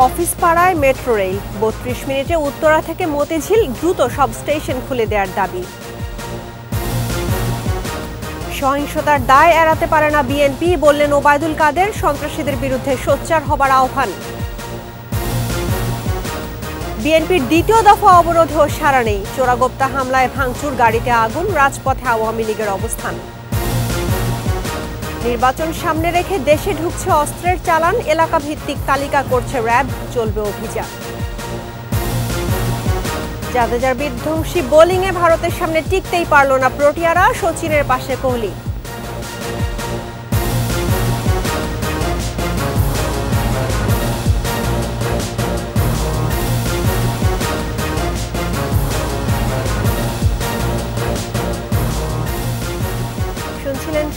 Office পাড়ায় metro rail ৩২ মিনিটে উত্তরা থেকে মতিঝিল দ্রুত সব স্টেশন খুলে দেওয়ার দাবি। সহিংসতার দায় এড়াতে পারে না বিএনপি, বললেন ওবায়দুল কাদের। সন্ত্রাসীদের বিরুদ্ধে সোচ্চার হবার আহ্বান। বিএনপির দ্বিতীয় দফা অবরোধেও সাড়া নেই। চোরাগোপ্তা হামলায় ভাঙচুর, গাড়িতে আগুন, রাজপথে আওয়ামী লীগের অবস্থান। নির্বাচন সামনে রেখে দেশে ঢুকছে অস্ত্রের চালান, এলাকা ভিত্তিক তালিকা করছে র্যাব, চলবে অভিযান। জাদেজার বিধ্বংসী বোলিংয়ে ভারতের সামনে টিকতেই পারল না প্রোটিয়ারা, সচিনের পাশে Kohli.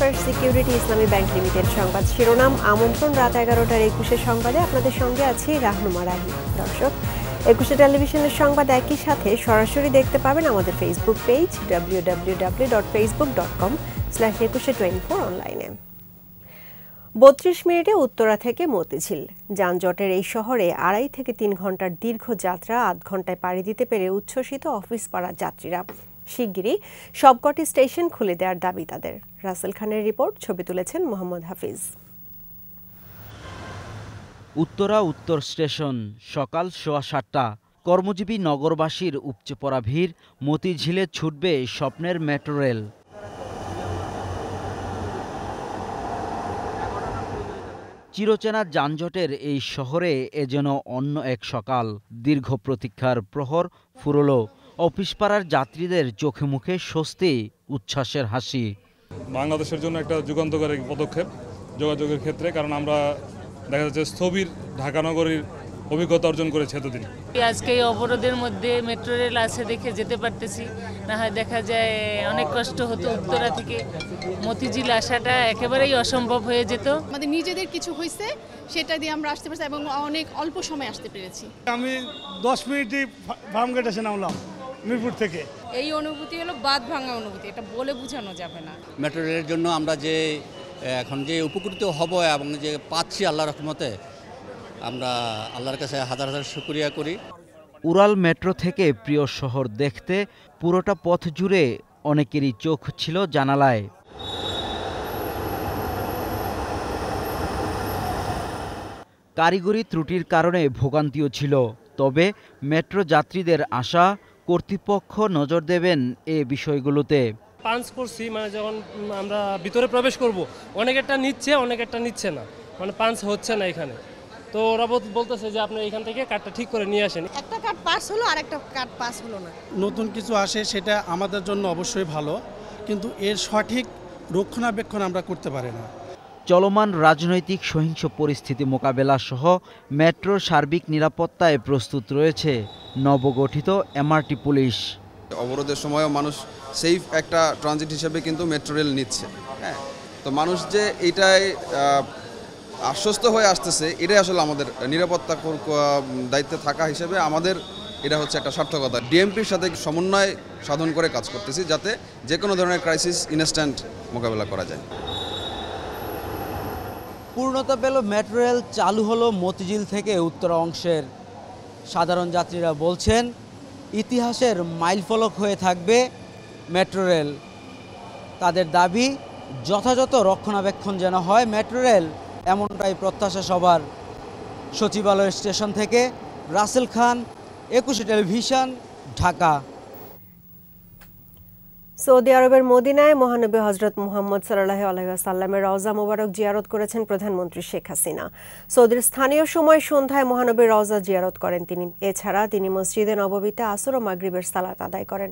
First security Islami bank limited সংবাদ শিরোনাম। আমন্ত্রণ রাত 11টার 21 সংবাদে আপনাদের সঙ্গে আছি রাহনুমা রাহি। দর্শক, 21 টেলিভিশনের সংবাদ একই সাথে সরাসরি দেখতে পাবেন আমাদের ফেসবুক পেজ www.facebook.com/2124 অনলাইনে। ৩২ মিনিটে উত্তরা থেকে মতিঝিল। যানজটের এই শহরে 2.5 থেকে 3 ঘন্টার দীর্ঘ যাত্রা আধ ঘন্টায় পাড়ি দিতে পেরে উচ্ছ্বসিত অফিস পাড়ার যাত্রীরা। শিগগিরই সবকটি স্টেশন খুলে দেওয়ার দাবি তাদের। রাসেল খানের রিপোর্ট, ছবি তুলেছেন মোহাম্মদ হাফিজ। উত্তরা উত্তর স্টেশন, সকাল 7:15। কর্মজীবী নগরবাসীর উপচে পড়া ভিড়। মতিঝিলে ছুটবে স্বপ্নের মেট্রো রেল। চিরচেনা যানজটের এই শহরে এ যেন অন্য এক সকাল। দীর্ঘ প্রতীক্ষার প্রহর ফুরলো। অফিস পাড়ার যাত্রীদের চোখে মুখে স্বস্তি, উচ্ছ্বাসের হাসি। বাংলাদেশের জন্য একটা যুগান্তকারী পদক্ষেপ যোগাযোগের ক্ষেত্রে, কারণ আমরা দেখা যাচ্ছে স্থবির ঢাকা নগরীর অভিজ্ঞতা অর্জন করেছে এতদিন। আজকে এই অবরোধের মধ্যে মেট্রো রেল আছে দেখে যেতে পারতেছি, না হয় দেখা যায় অনেক কষ্ট হতো। উত্তরা থেকে মতিঝিল আসাটা একেবারেই অসম্ভব হয়ে যেত। আমাদের নিজেদের কিছু হয়েছে, সেটা দিয়ে আমরা আসতে পারছি এবং অনেক অল্প সময় আসতে পেরেছি। আমি 10 মিনিটই ফার্মগেট এসে নামলাম মিরপুর থেকে। এই অনুভূতি হলো বাদ ভাঙা অনুভূতি, এটা বলে বোঝানো যাবে না। মেট্রো রেলের জন্য আমরা যে এখন যে উপকৃত হব এবং যে পাচ্ছি আল্লাহর রহমতে, আমরা আল্লাহর কাছে হাজার হাজার শুকরিয়া করি। উড়াল মেট্রো থেকে প্রিয় শহর দেখতে পুরোটা পথ জুড়ে অনেকেরই চোখ ছিল জানালায়। কারিগরি ত্রুটির কারণে ভোগান্তিও ছিল, তবে মেট্রো যাত্রীদের আশা কর্তৃপক্ষ নজর দেবেন এ বিষয়গুলোতে। পাঞ্চ করছি, মানে যখন আমরা ভিতরে প্রবেশ করব, অনেকেরটা নিচ্ছে অনেকেরটা নিচ্ছে না, মানে পাঞ্চ হচ্ছে না এখানে। তো ওরা বলতেছে যে আপনি এখান থেকে কার্ডটা ঠিক করে নিয়ে আসেন। একটা কার্ড পাস হলো আর একটা কার্ড পাস হলো না। নতুন কিছু আসে সেটা আমাদের জন্য অবশ্যই ভালো, কিন্তু এর সঠিক রক্ষণাবেক্ষণ আমরা করতে পারি না। চলমান রাজনৈতিক সহিংস পরিস্থিতি মোকাবেলা সহ মেট্রোর সার্বিক নিরাপত্তায় প্রস্তুত রয়েছে নবগঠিত এমআরটি পুলিশ। অবরোধের সময়ও মানুষ সেফ একটা ট্রানজিট হিসেবে কিন্তু মেট্রো রেল নিচ্ছে। হ্যাঁ, তো মানুষ যে এইটাই আশ্বস্ত হয়ে আসতেছে, এটাই আসলে আমাদের নিরাপত্তা দায়িত্বে থাকা হিসেবে আমাদের এটা হচ্ছে একটা সার্থকতা। ডিএমপির সাথে সমন্বয় সাধন করে কাজ করতেছি, যাতে যে কোনো ধরনের ক্রাইসিস ইনস্ট্যান্ট মোকাবেলা করা যায়। পূর্ণতা পেল মেট্রো রেল, চালু হলো মতিঝিল থেকে উত্তরা অংশের। সাধারণ যাত্রীরা বলছেন ইতিহাসের মাইলফলক হয়ে থাকবে মেট্রো রেল। তাদের দাবি যথাযথ রক্ষণাবেক্ষণ যেন হয় মেট্রো রেল, এমনটাই প্রত্যাশা সবার। সচিবালয় স্টেশন থেকে রাসেল খান, 21 টেলিভিশন, ঢাকা। সৌদি আরবের মদিনায় মহানবী হজরত মুহাম্মদ সাল্লাল্লাহু আলাইহি ওয়াসাল্লামের রওজা মোবারক জিয়ারত করেছেন প্রধানমন্ত্রী শেখ হাসিনা। সৌদির স্থানীয় সময় সন্ধ্যায় মহানবীর রওজা জিয়ারত করেন তিনি। এছাড়া তিনি মসজিদে নববীতে আসর ও মাগরিবের সালাত আদায় করেন।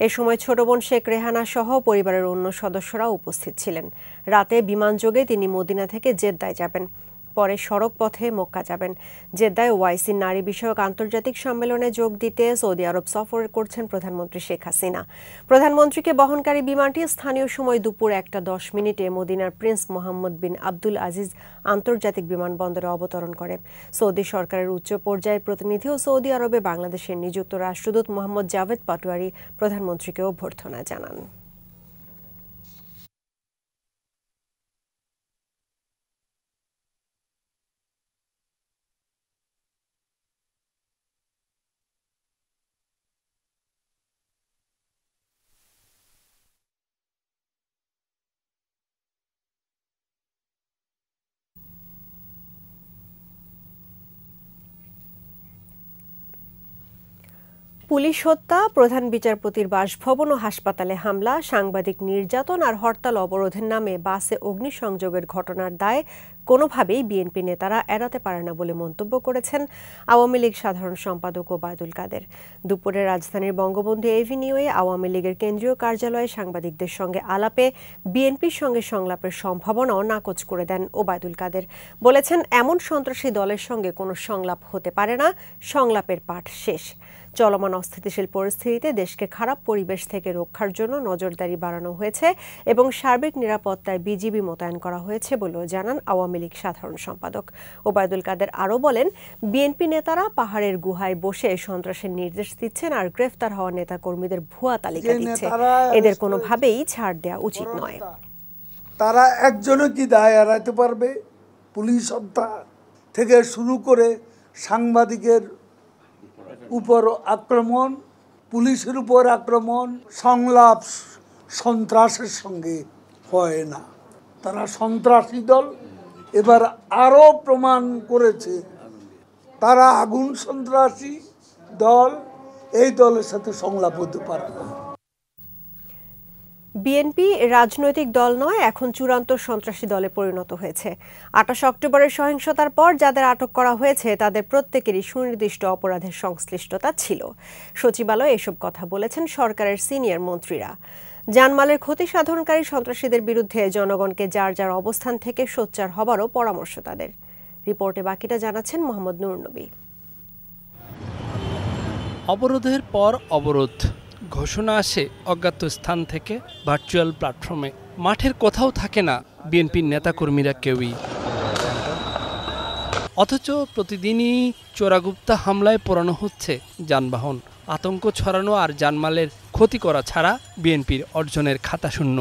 এ সময় ছোট বোন শেখ রেহানা সহ পরিবারের অন্য সদস্যরা উপস্থিত ছিলেন। রাতে বিমানযোগে তিনি মদিনা থেকে জেদ্দায় যাবেন, পরে সড়ক পথে মক্কা যাবেন। জেদ্দায় ওআইসি নারী বিষয়ক আন্তর্জাতিক সম্মেলনে যোগ দিতে সৌদি আরব সফর করছেন প্রধানমন্ত্রী শেখ হাসিনা। প্রধানমন্ত্রীকে বহনকারী বিমানটি স্থানীয় সময় দুপুর 1:10 মদিনার প্রিন্স মোহাম্মদ বিন আব্দুল আজিজ আন্তর্জাতিক বিমানবন্দরে অবতরণ করে। সৌদি সরকারের উচ্চ পর্যায়ের প্রতিনিধি ও সৌদি আরবে বাংলাদেশের নিযুক্ত রাষ্ট্রদূত মোহাম্মদ জাভেদ পাটোয়ারি প্রধানমন্ত্রীকে অভ্যর্থনা জানান। পুলিশ হত্যা, প্রধান বিচারপতির বাসভবন ও হাসপাতালে হামলা, সাংবাদিক নির্যাতন আর হরতাল অবরোধের নামে বাসে অগ্নিসংযোগের ঘটনার দায় কোনোভাবেই বিএনপি নেতারা এড়াতে পারে না বলে মন্তব্য করেছেন আওয়ামী লীগ সাধারণ সম্পাদক ওবায়দুল কাদের। দুপুরে রাজধানীর বঙ্গবন্ধু এভিনিউয়ে আওয়ামী লীগের কেন্দ্রীয় কার্যালয়ে সাংবাদিকদের সঙ্গে আলাপে বিএনপির সঙ্গে সংলাপের সম্ভাবনাও নাকচ করে দেন ওবায়দুল কাদের। বলেছেন, এমন সন্ত্রাসী দলের সঙ্গে কোনো সংলাপ হতে পারে না, সংলাপের পাঠ শেষ। চলমান অস্থিতিশীল পরিস্থিতিতে দেশকে খারাপ পরিবেশ থেকে রক্ষার জন্য নজরদারি বাড়ানো হয়েছে এবং সার্বিক নিরাপত্তায় বিজিবি মোতায়েন করা হয়েছে বলেও জানান আওয়ামী লীগ সাধারণ সম্পাদক। ওবায়দুল কাদের আরও বলেন, বিএনপি নেতারা পাহাড়ের গুহায় বসে সন্ত্রাসের নির্দেশ দিচ্ছেন আর গ্রেফতার হওয়া নেতাকর্মীদের ভুয়া তালিকা দিচ্ছে। এদের কোনোভাবেই ছাড় দেওয়া উচিত নয়। তারা একজনও কি দায় এড়াতে পারবে? পুলিশ হত্যা থেকে শুরু করে সাংবাদিকের উপর আক্রমণ, পুলিশের উপর আক্রমণ, সংলাপ সন্ত্রাসের সঙ্গে হয় না। তারা সন্ত্রাসী দল, এবার আরও প্রমাণ করেছে তারা আগুন সন্ত্রাসী দল। এই দলের সাথে সংলাপ হতে পারে না। বিএনপি রাজনৈতিক দল নয়, এখন চূড়ান্ত সন্ত্রাসী দলে পরিণত হয়েছে। ২৮ অক্টোবরের সহিংসতার পর যাদের আটক করা হয়েছে তাদের প্রত্যেকেরই সুনির্দিষ্ট অপরাধের সংশ্লিষ্টতা ছিল। সচিবালয়ে এসব কথা বলেছেন সরকারের সিনিয়র মন্ত্রীরা। জানমালের ক্ষতি সাধনকারী সন্ত্রাসীদের বিরুদ্ধে জনগণকে যার যার অবস্থান থেকে সোচ্চার হবারও পরামর্শ তাদের। রিপোর্টে বাকিটা জানাচ্ছেন মোহাম্মদ নুরনবী। অবরোধের পর অবরোধ, ঘোষণা আসে অজ্ঞাত স্থান থেকে ভার্চুয়াল প্ল্যাটফর্মে। মাঠের কোথাও থাকে না বিএনপির নেতাকর্মীরা কেউই। অথচ প্রতিদিনই চোরাগুপ্তা হামলায় পোড়ানো হচ্ছে যানবাহন। আতঙ্ক ছড়ানো আর জানমালের ক্ষতি করা ছাড়া বিএনপির অর্জনের খাতা শূন্য।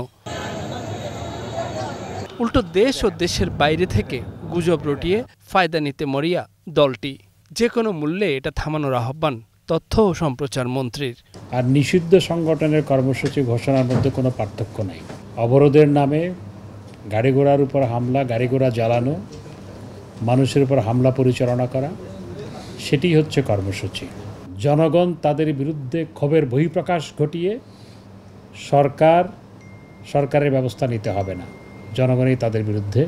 উল্টো দেশ ও দেশের বাইরে থেকে গুজব রটিয়ে ফায়দা নিতে মরিয়া দলটি। যে কোনো মূল্যে এটা থামানোর আহ্বান তথ্য ও সম্প্রচার মন্ত্রীর। আর নিষিদ্ধ সংগঠনের কর্মসূচি ঘোষণার মধ্যে কোনো পার্থক্য নেই। অবরোধের নামে গাড়ি ঘোড়ার উপর হামলা, গাড়ি ঘোড়া জ্বালানো, মানুষের উপর হামলা পরিচালনা করা, সেটি হচ্ছে কর্মসূচি। জনগণ তাদের বিরুদ্ধে ক্ষোভের বহিঃপ্রকাশ ঘটিয়ে সরকারের ব্যবস্থা নিতে হবে না, জনগণই তাদের বিরুদ্ধে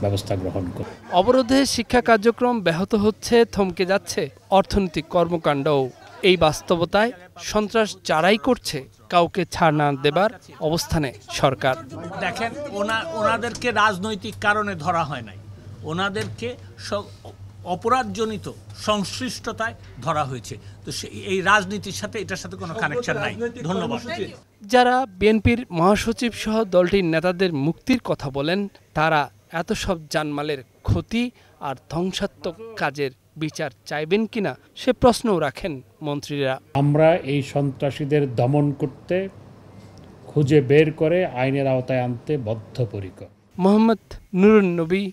ব্যবস্থা গ্রহণ করে। অবরোধে শিক্ষা কার্যক্রম ব্যাহত হচ্ছে, থমকে যাচ্ছে অর্থনৈতিক কর্মকাণ্ডও। এই বাস্তবতায় সন্ত্রাস যারাই করছে কাউকে ছাড় না দেবার অবস্থানে সরকার। দেখেন, ওনাদেরকে রাজনৈতিক কারণে ধরা হয় নাই, ওনাদেরকে অপরাধজনিত সংশ্লিষ্টতায় ধরা হয়েছে। তো এই রাজনীতির সাথে এটার সাথে কোনো কানেকশন নাই। ধন্যবাদ। যারা বিএনপির মহাসচিব সহ দলটির নেতাদের মুক্তির কথা বলেন, তারা এত সব জানমালের ক্ষতি আর ধ্বংসাত্মক কাজের বিচার চাইবেন কিনা সে প্রশ্নও রাখেন মন্ত্রীরা। আমরা এই সন্ত্রাসীদের দমন করতে, খুঁজে বের করে আইনের আওতায় আনতে বদ্ধপরিকর। মোহাম্মদ নুরুন্নবী,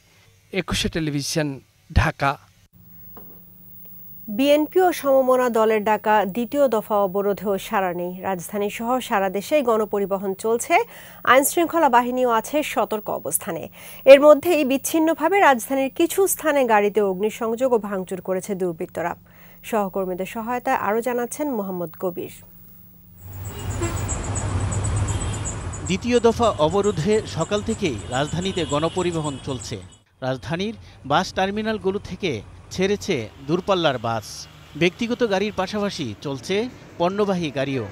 ২১ টেলিভিশন, ঢাকা। বিএনপি ও সমমনা দলের ডাকা দ্বিতীয় দফা অবরোধেও সাড়া নেই। রাজধানী সহ সারা দেশেই গণপরিবহন চলছে, আইনশৃঙ্খলা বাহিনীও আছে সতর্ক অবস্থানে। এর মধ্যেই বিচ্ছিন্নভাবে রাজধানীর কিছু স্থানে গাড়িতে অগ্নিসংযোগ ও ভাঙচুর করেছে দুর্বৃত্তরা। সহকর্মীদের সহায়তায় আরও জানাচ্ছেন মোহাম্মদ কবির। দ্বিতীয় দফা অবরোধে সকাল থেকেই রাজধানীতে গণপরিবহন চলছে। রাজধানীর বাস টার্মিনালগুলো থেকে ছেড়েছে দূরপাল্লার বাস। ব্যক্তিগত গাড়ির পাশাপাশি চলছে পণ্যবাহী গাড়িও।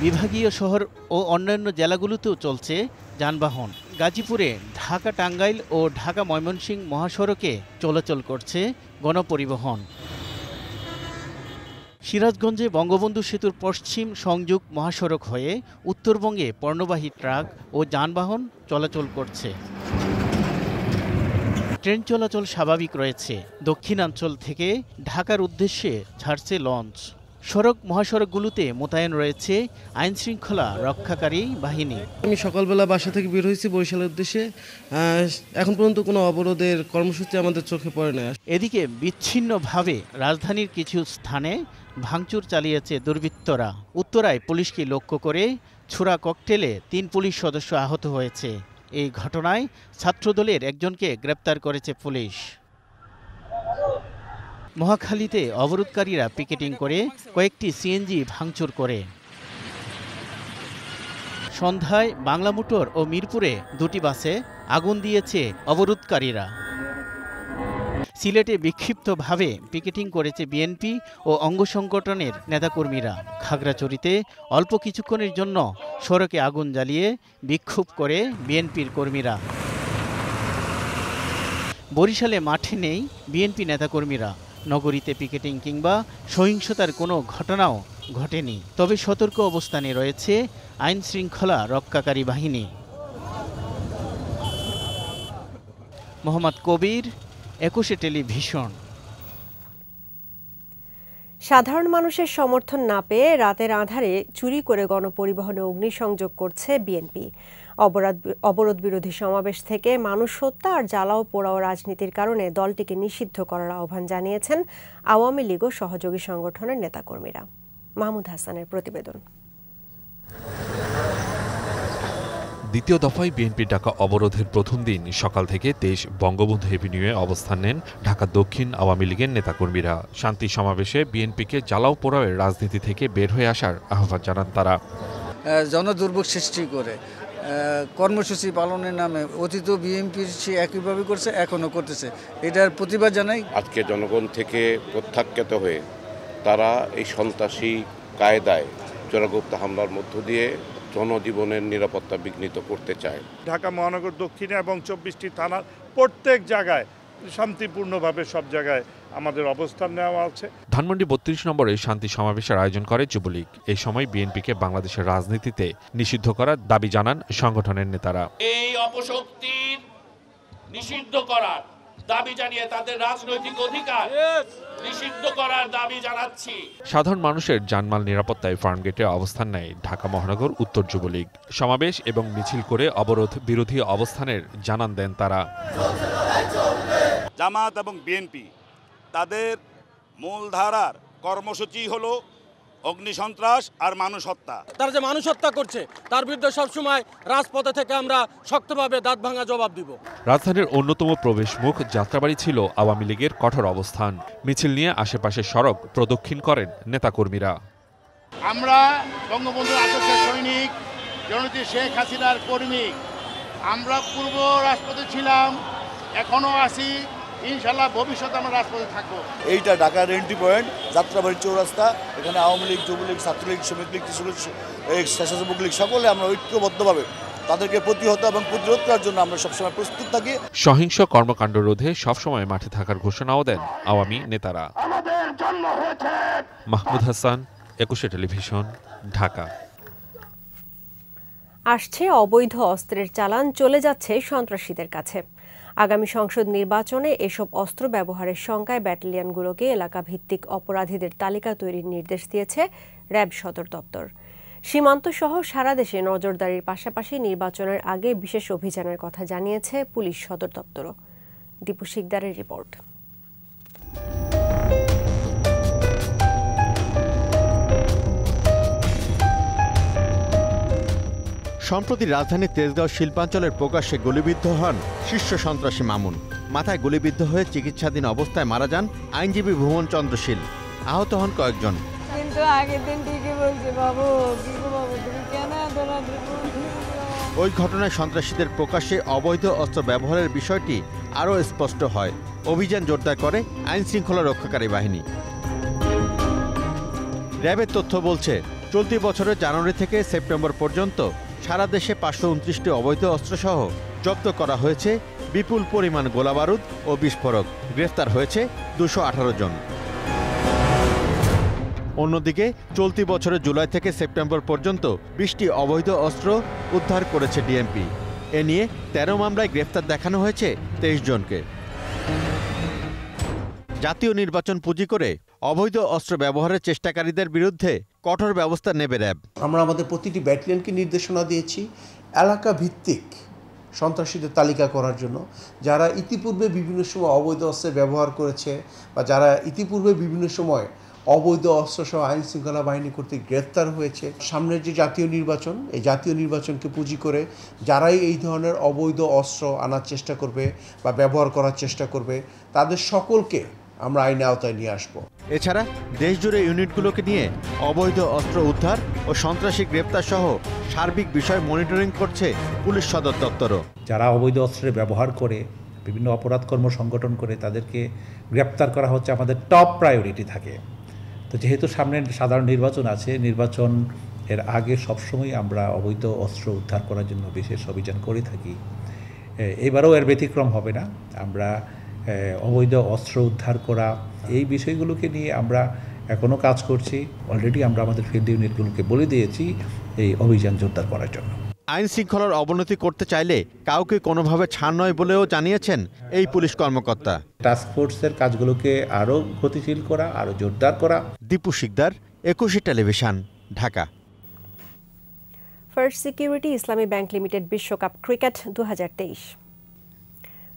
বিভাগীয় শহর ও অন্যান্য জেলাগুলোতেও চলছে যানবাহন। গাজীপুরে ঢাকা টাঙ্গাইল ও ঢাকা ময়মনসিংহ মহাসড়কে চলাচল করছে গণপরিবহন। সিরাজগঞ্জে বঙ্গবন্ধু সেতুর পশ্চিম সংযোগ মহাসড়ক হয়ে উত্তরবঙ্গে পণ্যবাহী ট্রাক ও যানবাহন চলাচল করছে। ট্রেন চলাচল স্বাভাবিক রয়েছে। দক্ষিণাঞ্চল থেকে ঢাকার উদ্দেশ্যে ছাড়ছে লঞ্চ। সড়ক মহাসড়কগুলোতে মোতায়েন রয়েছে আইনশৃঙ্খলা রক্ষাকারী বাহিনী। আমি সকালবেলা বাসা থেকে বের হয়েছি বরিশালের উদ্দেশ্যে। এখন পর্যন্ত কোনো অবরোধের কর্মসূচি আমাদের চোখে পড়ে না। এদিকে বিচ্ছিন্নভাবে রাজধানীর কিছু স্থানে ভাঙচুর চালিয়েছে দুর্বৃত্তরা। উত্তরায় পুলিশকে লক্ষ্য করে ছোড়া ককটেলে ৩ পুলিশ সদস্য আহত হয়েছে। এই ঘটনায় ছাত্রদলের একজনকে গ্রেপ্তার করেছে পুলিশ। মহাখালীতে অবরোধকারীরা পিকেটিং করে কয়েকটি সিএনজি ভাঙচুর করে। সন্ধ্যায় বাংলা মোটর ও মিরপুরে দুটি বাসে আগুন দিয়েছে অবরোধকারীরা। সিলেটে বিক্ষিপ্তভাবে পিকেটিং করেছে বিএনপি ও অঙ্গ সংগঠনের নেতাকর্মীরা। খাগড়াছড়িতে অল্প কিছুক্ষণের জন্য সড়কে আগুন জ্বালিয়ে বিক্ষোভ করে বিএনপির কর্মীরা। বরিশালে মাঠে নেই বিএনপি নেতাকর্মীরা। নগরীতে পিকেটিং কিংবা সহিংসতার কোনো ঘটনাও ঘটেনি, তবে সতর্ক অবস্থানে রয়েছে আইন শৃঙ্খলা রক্ষাকারী বাহিনী। মোহাম্মদ কবির, 21 টেলিভিশন। সাধারণ মানুষের সমর্থন না পেয়ে রাতের আঁধারে চুরি করে গণপরিবহনে অগ্নিসংযোগ করছে বিএনপি। অবরোধ বিরোধী সমাবেশ থেকে মানুষ হত্যা আর জ্বালাও পোড়াও রাজনীতির কারণে দলটিকে নিষিদ্ধ করার আহ্বান জানিয়েছেন আওয়ামী লীগ ও সহযোগী সংগঠনের নেতাকর্মীরা। মাহমুদ হাসানের প্রতিবেদন। দ্বিতীয় দফায় বিএনপি ডাকা অবরোধের প্রথম দিন সকাল থেকে দেশ বঙ্গবন্ধু এভিনিউয়ে অবস্থান নেন ঢাকা দক্ষিণ আওয়ামী লীগের নেতাকর্মীরা। শান্তি সমাবেশে বিএনপিকে জ্বালাও পোড়াওয়ের রাজনীতি থেকে বের হয়ে আসার আহ্বান জানান তারা। জনদুর্ভোগ সৃষ্টি করে কর্মসূচি পালনের নামে অতীত বিএনপির সে একইভাবে করছে, এখনও করতেছে, এটার প্রতিবাদ জানাই। আজকে জনগণ থেকে প্রত্যাখ্যাত হয়ে তারা এই সন্ত্রাসী কায়দায় চোরাগুপ্ত হামলার মধ্য দিয়ে জনজীবনের নিরাপত্তা বিঘ্নিত করতে চায়। ঢাকা মহানগর দক্ষিণে এবং 24টি থানার প্রত্যেক জায়গায় শান্তিপূর্ণভাবে সব জায়গায় আমাদের অবস্থান নেওয়া আছে। ধানমন্ডি 32 নম্বরে শান্তি সমাবেশের আয়োজন করে যুবলীগ। এই সময় বিএনপিকে বাংলাদেশের রাজনীতিতে নিষিদ্ধ করার দাবি জানান সংগঠনের নেতারা। এই অপশক্তির নিষিদ্ধ করার দাবি জানিয়ে তাদের রাজনৈতিক অধিকার নিষিদ্ধ করার দাবি জানাচ্ছি। সাধারণ মানুষের জানমাল নিরাপত্তায় ফার্মগেটে অবস্থান নেয় ঢাকা মহানগর উত্তর যুবলীগ। সমাবেশ এবং মিছিল করে অবরোধ বিরোধী অবস্থানের জানান দেন তারা। জামাত এবং বিএনপি তাদের মূলধারার কর্মসূচি হলো অগ্নিসন্ত্রাস আর মানুষ হত্যা। তারা যে মানুষ হত্যা করছে তার বিরুদ্ধে সবসময় রাজপথে থেকে আমরা শক্তভাবে দাঁত ভাঙা জবাব দিব। রাজধানীর অন্যতম প্রবেশ মুখ যাত্রাবাড়ি ছিল আওয়ামী লীগের কঠোর অবস্থান। মিছিল নিয়ে আশেপাশের সড়ক প্রদক্ষিণ করেন নেতাকর্মীরা। আমরা বঙ্গবন্ধুর আদর্শের সৈনিক, জননেত্রী শেখ হাসিনার কর্মী। আমরা পূর্ব রাজপথে ছিলাম, এখনো আছি, ইনশাল্লাহ ভবিষ্যতে আমরা রাজপথে থাকবো। এইটা ঢাকার এন্ট্রি পয়েন্ট, যাত্রাবাড়ি চৌরাস্তা। এখানে আওয়ামী লীগ, যুবলীগ, ছাত্রলীগ, শ্রমিক লীগ, স্বেচ্ছাসেবক লীগ সকলে আমরা ঐক্যবদ্ধভাবে তাদেরকে প্রতিহত এবং প্রতিরোধ করার জন্য আমরা সবসময় প্রস্তুত থাকি। সহিংস কর্মকাণ্ড রোধে সবসময় মাঠে থাকার ঘোষণাও দেন আওয়ামী নেতারা। মাহমুদ হাসান, 21 টেলিভিশন, ঢাকা। আসছে অবৈধ অস্ত্রের চালান চলে যাচ্ছে সন্ত্রাসীদের কাছে। আগামী সংসদ নির্বাচনে এসব অস্ত্র ব্যবহারের শঙ্কায় ব্যাটালিয়নগুলোকে এলাকা ভিত্তিক অপরাধীদের তালিকা তৈরির নির্দেশ দিয়েছে র্যাব সদর দপ্তর। সীমান্ত সহ সারা দেশে নজরদারির পাশাপাশি নির্বাচনের আগে বিশেষ অভিযানের কথা জানিয়েছে পুলিশ সদর দপ্তরও। দীপু শিকদারের রিপোর্ট। সম্প্রতি রাজধানীর তেজগাঁও শিল্পাঞ্চলের প্রকাশ্যে গুলিবিদ্ধ হন শীর্ষ সন্ত্রাসী মামুন। মাথায় গুলিবিদ্ধ হয়ে চিকিৎসাধীন অবস্থায় মারা যান আইনজীবী ভুবন চন্দ্র শীল। আহত হন কয়েকজন। কিন্তু আগের দিন ঠিকই বলছে, বাবু তুমি কেন ওই ঘটনায় সন্ত্রাসীদের প্রকাশ্যে অবৈধ অস্ত্র ব্যবহারের বিষয়টি আরও স্পষ্ট হয়। অভিযান জোরদার করে আইন শৃঙ্খলা রক্ষাকারী বাহিনী। র্যাবের তথ্য বলছে, চলতি বছরের জানুয়ারি থেকে সেপ্টেম্বর পর্যন্ত সারা দেশে 529টি অবৈধ অস্ত্রসহ জব্দ করা হয়েছে বিপুল পরিমাণ গোলাবারুদ ও বিস্ফোরক। গ্রেফতার হয়েছে 218 জন। অন্যদিকে চলতি বছরের জুলাই থেকে সেপ্টেম্বর পর্যন্ত 20টি অবৈধ অস্ত্র উদ্ধার করেছে ডিএমপি। এ নিয়ে 13 মামলায় গ্রেফতার দেখানো হয়েছে 23 জনকে। জাতীয় নির্বাচন পুঁজি করে অবৈধ অস্ত্র ব্যবহারের চেষ্টাকারীদের বিরুদ্ধে কঠোর ব্যবস্থা নেবে র্যাব। আমরা আমাদের প্রতিটি ব্যাটালিয়নকে নির্দেশনা দিয়েছি এলাকা ভিত্তিক সন্ত্রাসীদের তালিকা করার জন্য, যারা ইতিপূর্বে বিভিন্ন সময় অবৈধ অস্ত্রের ব্যবহার করেছে বা যারা ইতিপূর্বে বিভিন্ন সময় অবৈধ অস্ত্রসহ আইন শৃঙ্খলা বাহিনী কর্তৃক গ্রেফতার হয়েছে। সামনের যে জাতীয় নির্বাচন, এই জাতীয় নির্বাচনকে পুঁজি করে যারাই এই ধরনের অবৈধ অস্ত্র আনার চেষ্টা করবে বা ব্যবহার করার চেষ্টা করবে, তাদের সকলকে আমরা আইনের আওতায় নিয়ে আসব। এছাড়া দেশজুড়ে ইউনিটগুলোকে নিয়ে অবৈধ অস্ত্র উদ্ধার ও সন্ত্রাসী গ্রেপ্তার সহ সার্বিক বিষয় মনিটরিং করছে পুলিশ সদর দপ্তরও। যারা অবৈধ অস্ত্রের ব্যবহার করে বিভিন্ন অপরাধ কর্ম সংগঠন করে তাদেরকে গ্রেপ্তার করা হচ্ছে আমাদের টপ প্রায়োরিটি থাকে। তো যেহেতু সামনে সাধারণ নির্বাচন আছে, নির্বাচন এর আগে সবসময় আমরা অবৈধ অস্ত্র উদ্ধার করার জন্য বিশেষ অভিযান করে থাকি। এবারেও এর ব্যতিক্রম হবে না। আমরা অবৈধ অস্ত্র উদ্ধার করা এই বিষয়গুলোকে নিয়ে আমরা এখনও কাজ করছি। অলরেডি আমরা আমাদের ফিল্ড ইউনিটগুলোকে বলে দিয়েছি এই অভিযান জোরদার করার জন্য। আইন শৃঙ্খলার অবনতি করতে চাইলে কাউকে কোনোভাবে ছাড় নয় বলেও জানিয়েছেন এই পুলিশ কর্মকর্তা। টাস্ক ফোর্সের কাজগুলোকে আরও গতিশীল করা, আরও জোরদার করা। Dipu Sikdar, 21 television, Dhaka. First security Islami bank limited বিশ্বকাপ ক্রিকেট 2023।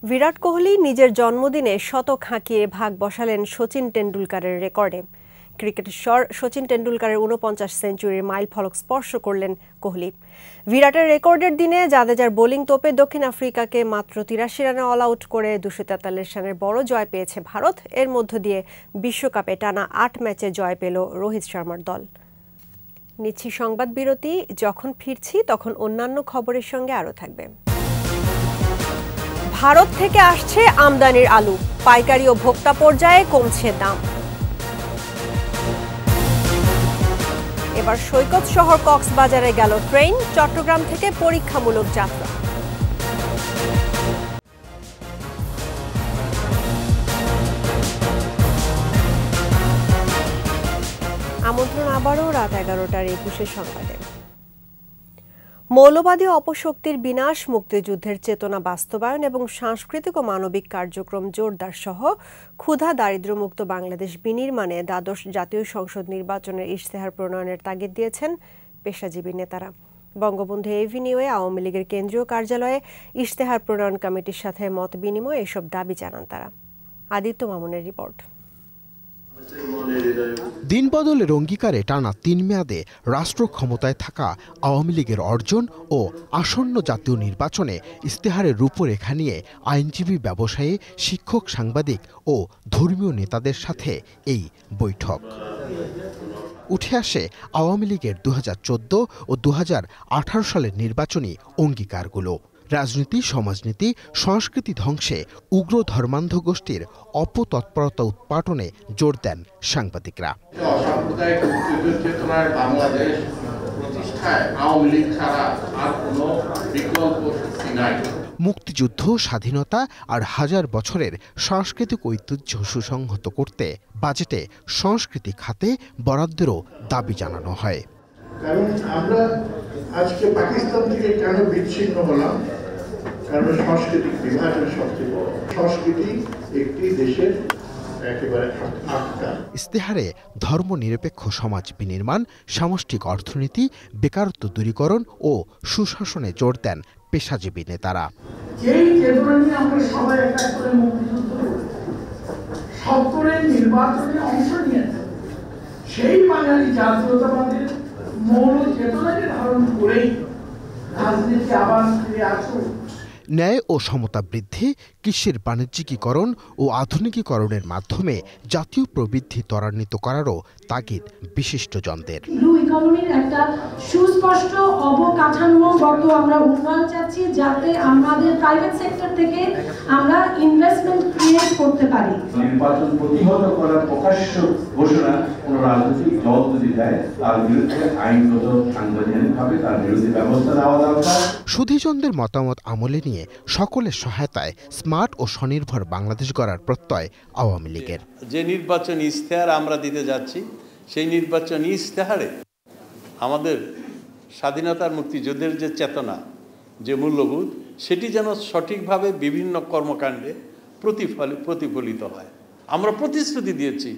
বিরাট কোহলি নিজের জন্মদিনে শতক হাঁকিয়ে ভাগ বসালেন সচিন টেন্ডুলকারের রেকর্ডে। ক্রিকেটেশ্বর সচিন টেন্ডুলকারের 49 সেঞ্চুরির মাইল ফলক স্পর্শ করলেন কোহলি। বিরাটের রেকর্ডের দিনে জাদেজার বোলিং তোপে দক্ষিণ আফ্রিকাকে মাত্র 83 রানে অল আউট করে 243 রানের বড় জয় পেয়েছে ভারত। এর মধ্য দিয়ে বিশ্বকাপে টানা 8 ম্যাচে জয় পেল রোহিত শর্মার দল। নিচ্ছি সংবাদ বিরতি। যখন ফিরছি তখন অন্যান্য খবরের সঙ্গে আরও থাকবে। ভারত থেকে আসছে আমদানির আলু, পাইকারি ও ভোক্তা পর্যায়ে কমছে দাম। এবার সৈকত শহর কক্সবাজারে গেল ট্রেন, চট্টগ্রাম থেকে পরীক্ষামূলক যাত্রা। আমন্ত্রণ আবারও রাত 11টার 21 সংবাদে। মৌলবাদী অপশক্তির বিনাশ, মুক্তিযুদ্ধের চেতনা বাস্তবায়ন এবং সাংস্কৃতিক ও মানবিক কার্যক্রম জোরদার সহ ক্ষুধা দারিদ্র্যমুক্ত বাংলাদেশ বিনির্মাণে দ্বাদশ জাতীয় সংসদ নির্বাচনের ইশতেহার প্রণয়নের তাগিদ দিয়েছেন পেশাজীবী নেতারা। বঙ্গবন্ধু এভিনিউয়ে আওয়ামী লীগের কেন্দ্রীয় কার্যালয়ে ইশতেহার প্রণয়ন কমিটির সাথে মত বিনিময়ে এসব দাবি জানান তারা। আদিত্য মামুনের রিপোর্ট। দিন বদলের অঙ্গীকারে টানা 3 মেয়াদে রাষ্ট্র ক্ষমতায় থাকা আওয়ামী লীগের অর্জন ও আসন্ন জাতীয় নির্বাচনে ইশতেহারের রূপরেখা নিয়ে আইনজীবী, ব্যবসায়ী, শিক্ষক, সাংবাদিক ও ধর্মীয় নেতাদের সাথে এই বৈঠক। উঠে আসে আওয়ামী লীগের 2014 ও 2018 সালের নির্বাচনী অঙ্গীকারগুলো। রাজনীতি, সমাজনীতি, সংস্কৃতি ধ্বংসে উগ্র ধর্মান্ধ গোষ্ঠীর অপতৎপরতা উৎপাটনে জোর দেন সাংবাদিকরা। মুক্তিযুদ্ধ, স্বাধীনতা আর হাজার বছরের সাংস্কৃতিক ঐতিহ্য সুসংহত করতে বাজেটে সংস্কৃতি খাতে বরাদ্দেরও দাবি জানানো হয়। কারণ আমরা আজকে পাকিস্তান থেকে কেন বিচ্ছিন্ন হলাম? কারণ সাংস্কৃতিক বিভাজন সবচেয়ে বড়। সংস্কৃতি একটি দেশের একেবারে আত্মা। ইশতেহারে ধর্মনিরপেক্ষ সমাজ বিনির্মাণ, সামষ্টিক অর্থনীতি, বেকারত্ব দূরীকরণ ও সুশাসনে জোর দেন পেশাজীবী নেতারা। যেই চেতনা নিয়ে আমরা সবাই একটা করে মুক্তিযুদ্ধ সত্তরের নির্বাচনে অংশ নিয়েছে, সেই বাঙালি জাতীয়তাবাদের মৌল চেতনাকে ধারণ করেই রাজনীতি আবার ফিরে আসুক। ন্যায় ও সমতা বৃদ্ধি, কৃষির বাণিজ্যিকীকরণ ও আধুনিকীকরণের মাধ্যমে জাতীয় প্রবৃদ্ধি ত্বরান্বিত করারও তাগিদ বিশিষ্টজনদের। ব্লু ইকোনমির একটা সুস্পষ্ট অবকাঠামোগত আমরা উন্নয়ন চাচ্ছি, যাতে আমাদের প্রাইভেট সেক্টর থেকে আমরা ইনভেস্টমেন্ট ক্রিয়েট করতে পারি। নির্বাচন প্রতিহত করার প্রকাশ্য ঘোষণা কোন রাজনৈতিক দল যদি দেয়, তার বিরুদ্ধে আইনগত সাংবিধানিকভাবে তার বিরুদ্ধে ব্যবস্থা নেওয়া দরকার। সুধীজনদের মতামত আমলে নিয়ে সকলের সহায়তায় স্মার্ট ও স্বনির্ভর বাংলাদেশ গড়ার প্রত্যয় আওয়ামী লীগের। যে নির্বাচনী ইশতেহার আমরা দিতে যাচ্ছি, সেই নির্বাচনী ইশতেহারে আমাদের স্বাধীনতার, মুক্তিযুদ্ধের যে চেতনা, যে মূল্যবোধ, সেটি যেন সঠিকভাবে বিভিন্ন কর্মকাণ্ডে প্রতিফলিত হয়। আমরা প্রতিশ্রুতি দিয়েছি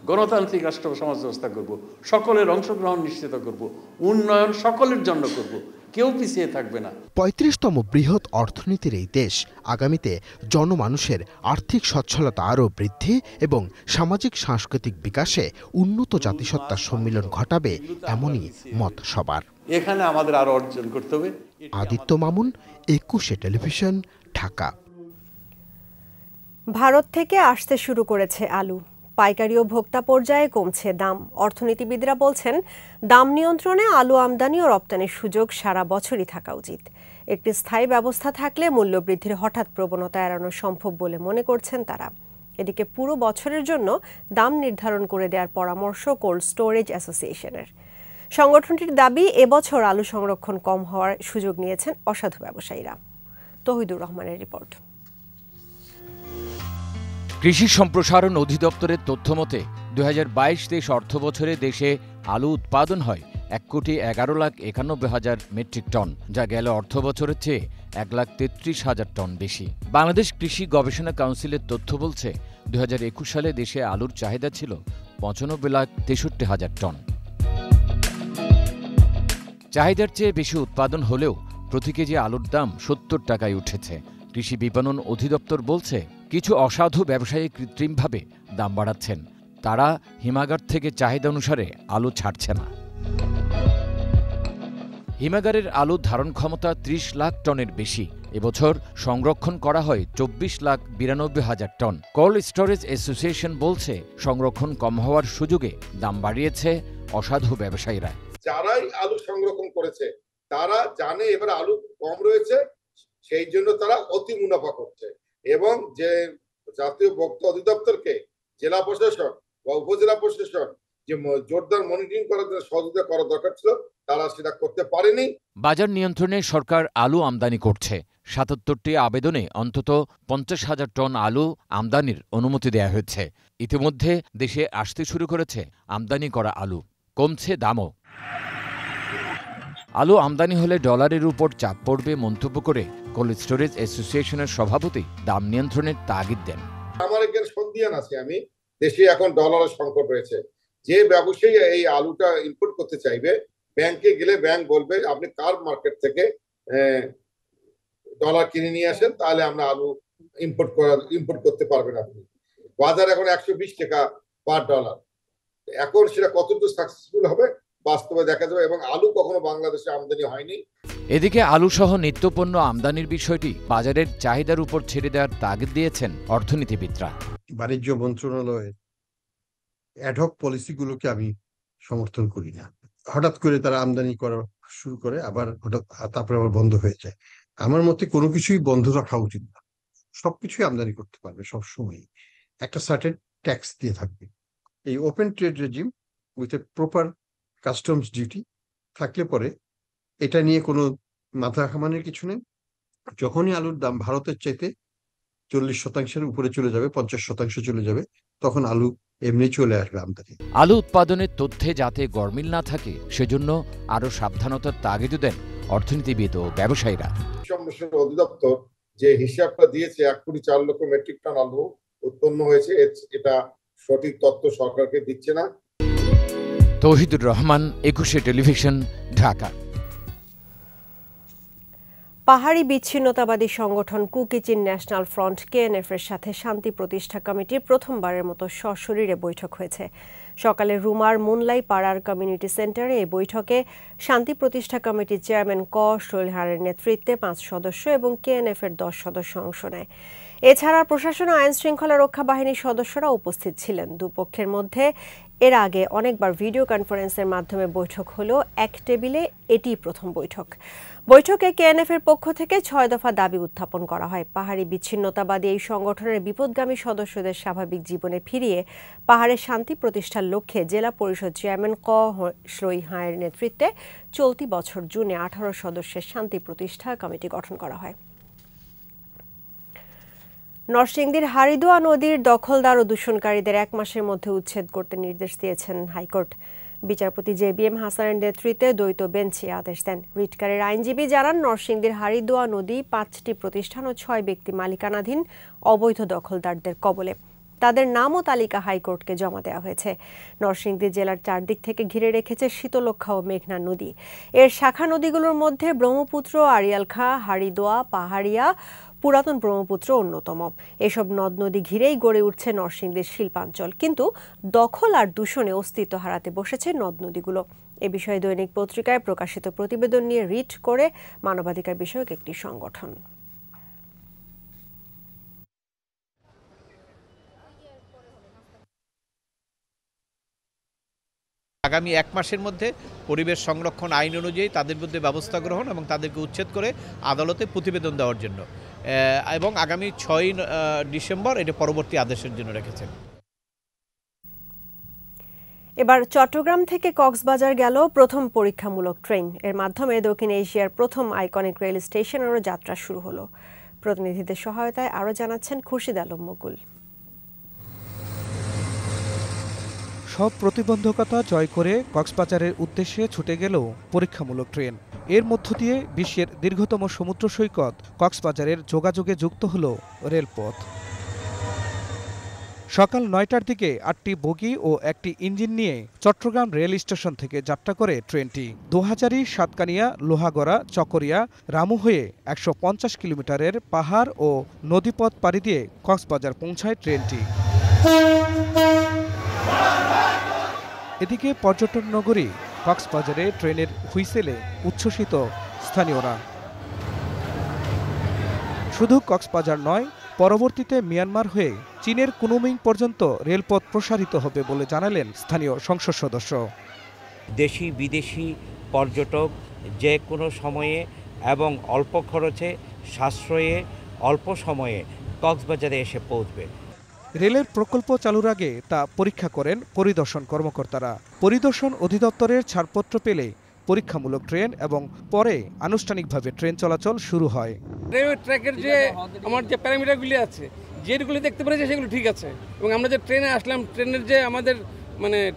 গণতান্ত্রিক রাষ্ট্র সমাজ ব্যবস্থা করব, সকলের অংশগ্রহণ নিশ্চিত করব, উন্নয়ন সকলের জন্য করব, কেউ পিছিয়ে থাকবে না। 35তম বৃহৎ অর্থনীতির এই দেশ আগামীতে জনমানুষের আর্থিক সচ্ছলতা আরও বৃদ্ধি এবং সামাজিক সাংস্কৃতিক বিকাশে উন্নত জাতিসত্তার সম্মিলন ঘটাবে, এমনই মত সবার। এখানে আমাদের আরো অর্জন করতে হবে। আদিত্য মামুন, 21 টেলিভিশন, ঢাকা। ভারত থেকে আসতে শুরু করেছে আলু। পাইকারি ও ভোক্তা পর্যায়ে কমছে দাম। অর্থনীতিবিদরা বলছেন, দাম নিয়ন্ত্রণে আলু আমদানি ও রপ্তানির সুযোগ সারা বছরই থাকা উচিত। একটি স্থায়ী ব্যবস্থা থাকলে মূল্যবৃদ্ধির হঠাৎ প্রবণতা এড়ানো সম্ভব বলে মনে করছেন তারা। এদিকে পুরো বছরের জন্য দাম নির্ধারণ করে দেওয়ার পরামর্শ কোল্ড স্টোরেজ অ্যাসোসিয়েশনের। সংগঠনটির দাবি, এবছর আলু সংরক্ষণ কম হওয়ার সুযোগ নিয়েছেন অসাধু ব্যবসায়ীরা। তৌহিদুর রহমানের রিপোর্ট। কৃষি সম্প্রসারণ অধিদপ্তরের তথ্যমতে 2022-23 অর্থবছরে দেশে আলু উৎপাদন হয় 1,11,91,000 মেট্রিক টন, যা গেল অর্থবছরের চেয়ে 1,33,000 টন বেশি। বাংলাদেশ কৃষি গবেষণা কাউন্সিলের তথ্য বলছে 2021 সালে দেশে আলুর চাহিদা ছিল 95,63,000 টন। চাহিদার চেয়ে বেশি উৎপাদন হলেও প্রতি কেজি আলুর দাম 70 টাকায় উঠেছে। কৃষি বিপণন অধিদপ্তর বলছে, কিছু অসাধু ব্যবসায়ী কৃত্রিমভাবে দাম বাড়াচ্ছেন। তারা হিমাগার থেকে চাহিদা অনুসারে আলু ছাড়ছে না। হিমাগারের আলুর ধারণ ক্ষমতা 30 লাখ টনের বেশি। এবছর সংরক্ষণ করা হয় 24,92,000 টন। কোল্ড স্টোরেজ অ্যাসোসিয়েশন বলছে, সংরক্ষণ কম হওয়ার সুযোগে দাম বাড়িয়েছে অসাধু ব্যবসায়ীরা। যারাই আলু সংরক্ষণ করেছে তারা জানে এবার আলু কম রয়েছে, সেই জন্য তারা অতি মুনাফা করছে। এবং যে জাতীয় ভোক্তা অধিদপ্তরকে জেলা প্রশাসন বা উপজেলা প্রশাসন যে জোরদার মনিটরিং করার জন্য সহযোগিতা করা দরকার ছিল, তারা সেটা করতে পারেনি। বাজার নিয়ন্ত্রণে সরকার আলু আমদানি করছে। 77টি আবেদনে অন্তত 50,000 টন আলু আমদানির অনুমতি দেওয়া হয়েছে। ইতিমধ্যে দেশে আসতে শুরু করেছে আমদানি করা আলু। কমছে দামও। আলু আমদানি হলে ডলারের উপর চাপ পড়বে মন্তব্য করে কোল্ড স্টোরেজ অ্যাসোসিয়েশনের সভাপতি দাম নিয়ন্ত্রণের তাগিদ দেন। আমার একজন সন্দিহান আছে, আমি দেশে এখন ডলারের সংকট রয়েছে। যে ব্যবসায়ী এই আলুটা ইম্পোর্ট করতে চাইবে, ব্যাংকে গেলে ব্যাংক বলবে আপনি কার মার্কেট থেকে ডলার কিনে নিয়ে আসেন, তাহলে আমরা আলু ইম্পোর্ট করতে পারবেন। আপনি বাজার এখন 120 টাকা পার ডলার। এখন সেটা কতটুকু সাকসেসফুল হবে বাস্তবে দেখা যাবে। এবং আলু কখনো বাংলাদেশে আমদানি হয়নি। এদিকে আলু সহ নিত্যপণ্য আমদানির বিষয়টি বাজারের চাহিদার উপর ছেড়ে দেওয়ার তাগিদ দিয়েছেন অর্থনীতিবিদরা। বাণিজ্য মন্ত্রণালয়ের অ্যাডহক পলিসিগুলোকে আমি সমর্থন করি না। হঠাৎ করে তারা আমদানি করা শুরু করে, আবার হঠাৎ তারপরে আবার বন্ধ হয়ে যায়। আমার মতে কোনো কিছুই বন্ধ রাখা উচিত না। সবকিছুই আমদানি করতে পারবে সবসময়, একটা সার্টেন ট্যাক্স দিয়ে থাকবে। এই open trade regime with a proper customs duty থাকলে পরে এটা নিয়ে কোনো মাথা ঘামানোর কিছু নেই। যখনই আলুর দাম ভারতের চাইতে 40% উপরে চলে যাবে, 50% চলে যাবে, তখন আলু এমনি চলে আসবে আমদানি। আলু উৎপাদনের তথ্যে যাতে গরমিল না থাকে সেজন্য আরো সাবধানতার তাগিদ দেন অর্থনীতিবিদ ও ব্যবসায়ীরা। সম্প্রসারণ অধিদপ্তর যে হিসাবটা দিয়েছে 1,04,00,000 মেট্রিক টন আলু উৎপন্ন হয়েছে, এটা সঠিক তথ্য সরকারকে দিচ্ছে না। তৌহিদুর রহমান, 21 টেলিভিশন, ঢাকা। পাহাড়ি বিচ্ছিন্নতাবাদী সংগঠন কুকি-চিন ন্যাশনাল ফ্রন্ট KNF এর সাথে শান্তি প্রতিষ্ঠা কমিটির প্রথমবারের মতো সশরীরে বৈঠক হয়েছে। সকালে রুমার মুনলাই পাড়ার কমিউনিটি সেন্টারে এই বৈঠকে শান্তি প্রতিষ্ঠা কমিটির চেয়ারম্যান শৈলহারের নেতৃত্বে 5 সদস্য এবং KNF এর 10 সদস্য অংশ নেয়। এছাড়া প্রশাসন ও আইন শৃঙ্খলা রক্ষা বাহিনীর সদস্যরা উপস্থিত ছিলেন। দুপক্ষের মধ্যে এর আগে অনেকবার ভিডিও কনফারেন্সের মাধ্যমে বৈঠক হলেও এক টেবিলে এটি প্রথম বৈঠক। বৈঠকে KNF এর পক্ষ থেকে 6 দফা দাবি উত্থাপন করা হয়। পাহাড়ি বিচ্ছিন্নতাবাদী এই সংগঠনের বিপদগামী সদস্যদের স্বাভাবিক জীবনে ফিরিয়ে পাহাড়ে শান্তি প্রতিষ্ঠার লক্ষ্যে জেলা পরিষদ চেয়ারম্যান শৈলহারের নেতৃত্বে চলতি বছর জুনে 18 সদস্যের শান্তি প্রতিষ্ঠা কমিটি গঠন করা হয়। নরসিংদীর হারিদোয়া নদীর দখলদার ও দূষণকারীদের 1 মাসের মধ্যে উচ্ছেদ করতে নির্দেশ দিয়েছেন হাইকোর্ট। বিচারপতি JBM হাসানের নেতৃত্বে দ্বৈত বেঞ্চে আদেশ দেন। রিটকারের আইনজীবী জানান, নরসিংদীর হারিদোয়া নদী 5টি প্রতিষ্ঠান ও 6 ব্যক্তি মালিকানাধীন অবৈধ দখলদারদের কবলে। তাদের নামও তালিকা হাইকোর্টকে জমা দেওয়া হয়েছে। নরসিংদী জেলার চারদিক থেকে ঘিরে রেখেছে শীতলক্ষ্যা ও মেঘনা নদী। এর শাখা নদীগুলোর মধ্যে ব্রহ্মপুত্র, আড়িয়ালখা, হারিদোয়া, পাহাড়িয়া, পুরাতন ব্রহ্মপুত্র অন্যতম। এসব নদ নদী ঘিরেই গড়ে উঠছে নরসিংদীর শিল্পাঞ্চল। কিন্তু দখল আর দূষণে অস্তিত্ব হারাতে বসেছে নদ নদীগুলো। এ বিষয়ে দৈনিক পত্রিকায় প্রকাশিত প্রতিবেদন নিয়ে রিট করে মানবাধিকার বিষয়ক একটি সংগঠন। আগামী 1 মাসের মধ্যে পরিবেশ সংরক্ষণ আইন অনুযায়ী তাদের বিরুদ্ধে ব্যবস্থা গ্রহণ এবং তাদেরকে উচ্ছেদ করে আদালতে প্রতিবেদন দেওয়ার জন্য, এবং আগামী 6 ডিসেম্বর এটা পরবর্তী আদেশের জন্য রেখেছেন। এবার চট্টগ্রাম থেকে কক্সবাজার গেল প্রথম পরীক্ষামূলক ট্রেন। এর মাধ্যমে দক্ষিণ এশিয়ার প্রথম আইকনিক রেল স্টেশনেরও যাত্রা শুরু হলো। প্রতিনিধিদের সহায়তায় আরও জানাচ্ছেন খুরশিদ আলম মুকুল। সব প্রতিবন্ধকতা জয় করে কক্সবাজারের উদ্দেশ্যে ছুটে গেল পরীক্ষামূলক ট্রেন। এর মধ্য দিয়ে বিশ্বের দীর্ঘতম সমুদ্র সৈকত কক্সবাজারের যোগাযোগে যুক্ত হল রেলপথ। সকাল 9টার দিকে 8টি বগি ও একটি ইঞ্জিন নিয়ে চট্টগ্রাম রেল স্টেশন থেকে যাত্রা করে ট্রেনটি দোহাজারী, সাতকানিয়া, লোহাগড়া, চকরিয়া, রামু হয়ে 150 কিলোমিটারের পাহাড় ও নদীপথ পাড়ি দিয়ে কক্সবাজার পৌঁছায় ট্রেনটি। এদিকে পর্যটন নগরী কক্সবাজারে ট্রেনের হুইসেলে উচ্ছ্বসিত স্থানীয়রা। শুধু কক্সবাজার নয়, পরবর্তীতে মিয়ানমার হয়ে চীনের কুনুমিং পর্যন্ত রেলপথ প্রসারিত হবে বলে জানালেন স্থানীয় সংসদ সদস্য। দেশি বিদেশি পর্যটক যে কোনো সময়ে এবং অল্প খরচে, সাশ্রয়ে, অল্প সময়ে কক্সবাজারে এসে পৌঁছবে। রেলের প্রকল্প চালুর আগে তা পরীক্ষা করেন পরিদর্শন কর্মকর্তারা। পরিদর্শন অধিদপ্তরের ছাড়পত্র পেলে পরীক্ষামূলক ট্রেন এবং পরে আনুষ্ঠানিকভাবে ট্রেন চলাচল শুরু হয়। রেলওয়ে ট্র্যাকের যে আমার যে প্যারামিটারগুলি আছে, যেগুলি দেখতে পেরেছি সেগুলো ঠিক আছে, এবং আমরা যে ট্রেনে আসলাম, ট্রেনের যে আমাদের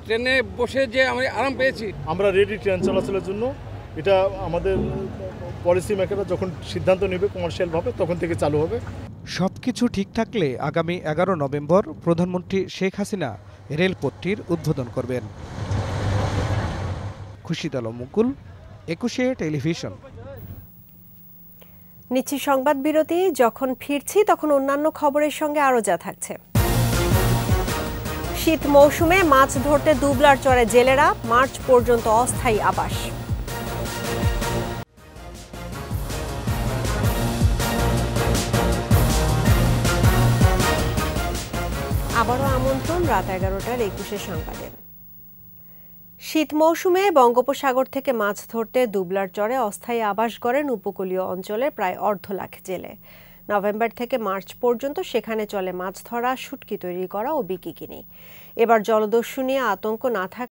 ট্রেনে বসে যে আমরা আরাম পেয়েছি। আমরা রেডি ট্রেন চলাচলের জন্য। এটা আমাদের পলিসি মেকাররা যখন সিদ্ধান্ত নেবে কমার্শিয়ালভাবে তখন থেকে চালু হবে। সবকিছু ঠিক থাকলে আগামী 11 নভেম্বর প্রধানমন্ত্রী শেখ হাসিনা রেলপথটির উদ্বোধন করবেন। খুরশিদ আলম মুকুল, 21 টেলিভিশন। নিচ্ছি সংবাদ বিরতি। যখন ফিরছি তখন অন্যান্য খবরের সঙ্গে আরও যা থাকছে। শীত মৌসুমে মাছ ধরতে দুবলার চরে জেলেরা, মার্চ পর্যন্ত অস্থায়ী আবাস। আবারও আমন্ত্রণ রাত 11টার 21 সংবাদে। শীত মৌসুমে বঙ্গোপসাগর থেকে মাছ ধরতে দুবলার চরে অস্থায়ী আবাস গড়েন উপকূলীয় অঞ্চলের প্রায় 1.5 লাখ জেলে। নভেম্বর থেকে মার্চ পর্যন্ত সেখানে চলে মাছ ধরা, শুটকি তৈরি করা ও বিকিকিনি। এবার জলদস্যু নিয়ে আতঙ্ক না থাক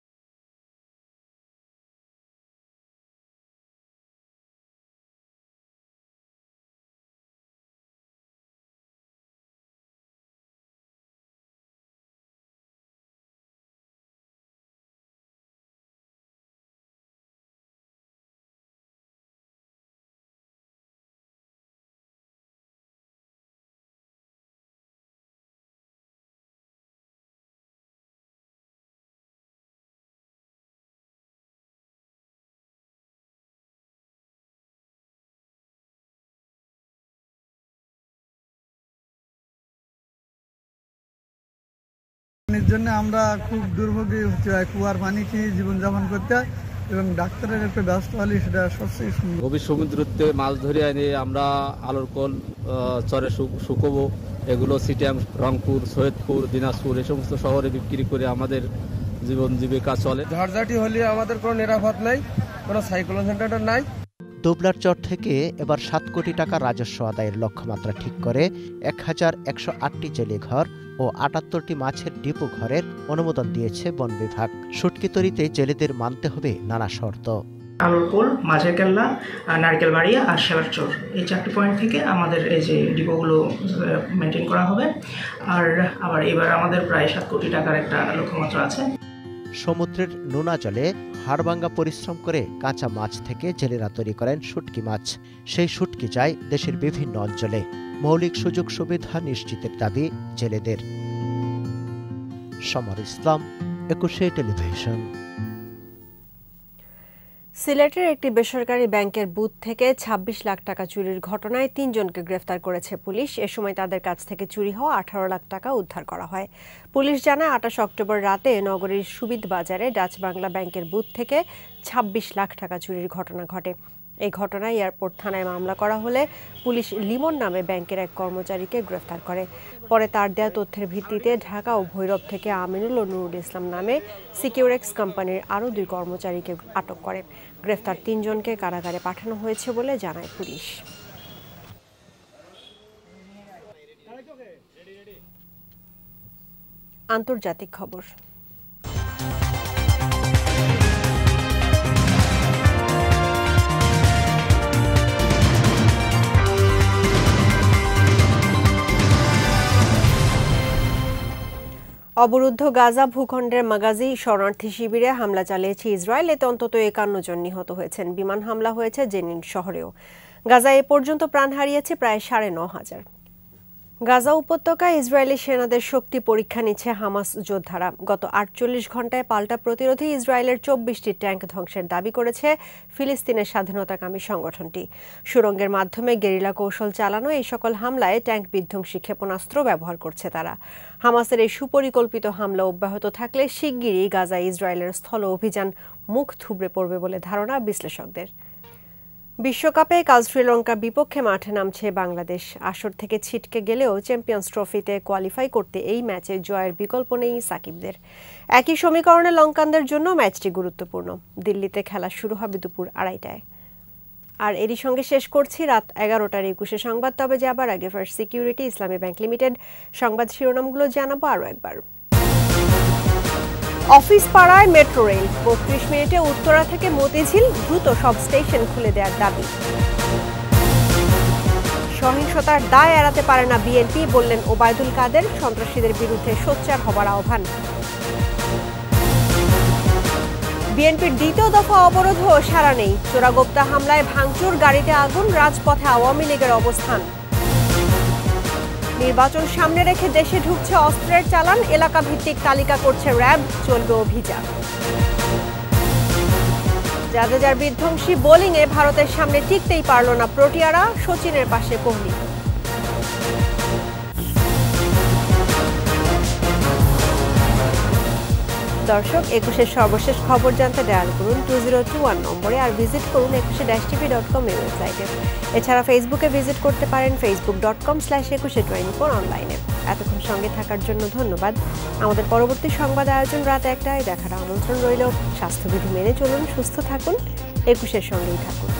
এর জন্য আমরা খুব দুর্ভোগী হতে হয়, কুয়ার পানি খেয়ে জীবনযাপন করতে হয়, এবং ডাক্তারের একটা ব্যবস্থা হলে সেটা সবচেয়ে সুন্দর। গভীর সমুদ্রতে মাছ ধরে এনে আমরা আলোর কল চরে শুকোবো, এগুলো সিটিএম, রংপুর, সৈয়দপুর, দিনাজপুর এই সমস্ত শহরে বিক্রি করে আমাদের জীবন জীবিকা চলে। ঝড়ঝাটি হলে আমাদের কোনো নিরাপদ নাই, কোনো সাইক্লোন সেন্টার নাই। দুবলার চর থেকে এবার 7 কোটি টাকা রাজস্ব আদায়ের লক্ষ্যমাত্রা ঠিক করে 1108টি জেলে ঘর ও 78টি মাছের ডিপো ঘরের অনুমোদন দিয়েছে বন বিভাগ। শুটকি তৈরিতে জেলেদের মানতে হবে নানা শর্ত। আলোরকোল, মাঝের কেল্লা, নারকেল বাড়ি আর শেলার চর, এই 4টি পয়েন্ট থেকে আমাদের এই যে ডিপোগুলো মেনটেন করা হবে। আর আবার এবার আমাদের প্রায় 7 কোটি টাকার একটা লক্ষ্যমাত্রা আছে। সমুদ্রের নোনা জলে হাড়ভাঙ্গা পরিশ্রম করে কাঁচা মাছ থেকে জেলেরা তৈরি করেন শুটকি মাছ। সেই শুটকি যায় দেশের বিভিন্ন অঞ্চলে। মৌলিক সুযোগ সুবিধা নিশ্চিতের দাবি জেলেদের। সমর ইসলাম, 21 টেলিভিশন। সিলেটের একটি বেসরকারি ব্যাংকের বুথ থেকে 26 লাখ টাকা চুরির ঘটনায় 3 জনকে গ্রেফতার করেছে পুলিশ। এ সময় তাদের কাছ থেকে চুরি হওয়া 18 লাখ টাকা উদ্ধার করা হয়। পুলিশ জানায় 28 অক্টোবর রাতে নগরীর সুবিধ বাজারে ডাচ বাংলা ব্যাংকের বুথ থেকে 26 লাখ টাকা চুরির ঘটনা ঘটে। এই ঘটনায় এয়ারপোর্ট থানায় মামলা করা হলে পুলিশ লিমন নামে ব্যাংকের এক কর্মচারীকে গ্রেফতার করে। পরে তার দেয়া তথ্যের ভিত্তিতে ঢাকা ও ভৈরব থেকে আমিনুল ও নুরুল ইসলাম নামে সিকিউরেক্স কোম্পানির আরও 2 কর্মচারীকে আটক করে। গ্রেফতার 3 জনকে কারাগারে পাঠানো হয়েছে বলে জানায় পুলিশ। আন্তর্জাতিক খবর। অবরুদ্ধ গাজা ভূখণ্ডের মাগাজি শরণার্থী শিবিরে হামলা চালিয়েছে ইসরায়েল। এতে অন্তত 51 জন নিহত হয়েছেন। বিমান হামলা হয়েছে জেনিন শহরেও। গাজায় এ পর্যন্ত প্রাণ হারিয়েছে প্রায় 9,500। গাজা উপত্যকায় ইসরায়েলি সেনাদের শক্তি পরীক্ষা নিচ্ছে হামাস যোদ্ধারা। গত 48 ঘন্টায় পাল্টা প্রতিরোধে ইসরায়েলের 24টি ট্যাঙ্ক ধ্বংসের দাবি করেছে ফিলিস্তিনের স্বাধীনতাকামী সংগঠনটি। সুড়ঙ্গের মাধ্যমে গেরিলা কৌশল চালানো এই সকল হামলায় ট্যাঙ্ক বিধ্বংসী ক্ষেপণাস্ত্র ব্যবহার করছে তারা। হামাসের এই সুপরিকল্পিত হামলা অব্যাহত থাকলে শিগগিরই গাজায় ইসরায়েলের স্থল অভিযান মুখ থুবড়ে পড়বে বলে ধারণা বিশ্লেষকদের। বিশ্বকাপে কাল শ্রীলঙ্কার বিপক্ষে মাঠে নামছে বাংলাদেশ। আসর থেকে ছিটকে গেলেও চ্যাম্পিয়ন্স ট্রফিতে কোয়ালিফাই করতে এই ম্যাচে জয়ের বিকল্প নেই সাকিবদের। একই সমীকরণে লঙ্কানদের জন্য ম্যাচটি গুরুত্বপূর্ণ। দিল্লিতে খেলা শুরু হবে দুপুর 2:30টায়। আর এরই সঙ্গে শেষ করছি রাত 11টার 21 সংবাদ। তবে যাবার আগে first security Islami bank limited সংবাদ শিরোনামগুলো জানাবো আরও একবার। অফিস পাড়ায় মেট্রো রেল, 32 মিনিটে উত্তরা থেকে মতিঝিল, দ্রুত সব স্টেশন খুলে দেওয়ার দাবি। সহিংসতার দায় এড়াতে পারে না বিএনপি, বললেন ওবায়দুল কাদের। সন্ত্রাসীদের বিরুদ্ধে সোচ্চার হবার আহ্বান। বিএনপির দ্বিতীয় দফা অবরোধও সাড়া নেই। চোরাগোপ্তা হামলায় ভাঙচুর, গাড়িতে আগুন, রাজপথে আওয়ামী লীগের অবস্থান। নির্বাচন সামনে রেখে দেশে ঢুকছে অস্ত্রের চালান, এলাকা ভিত্তিক তালিকা করছে র্যাব, চলবে অভিযান। জাদেজার বিধ্বংসী বোলিংয়ে ভারতের সামনে টিকতেই পারল না প্রোটিয়ারা, সচিনের পাশে কোহলি। দর্শক, 21-এর সর্বশেষ খবর জানতে ডায়াল করুন 2021 নম্বরে, আর ভিজিট করুন 21-tv.com ওয়েবসাইটে। এছাড়া ফেসবুকে ভিজিট করতে পারেন facebook.com/2124 অনলাইনে। এতক্ষণ সঙ্গে থাকার জন্য ধন্যবাদ। আমাদের পরবর্তী সংবাদ আয়োজন রাত 1টায় দেখার আমন্ত্রণ রইল। স্বাস্থ্যবিধি মেনে চলুন, সুস্থ থাকুন, 21-এর সঙ্গেই থাকুন।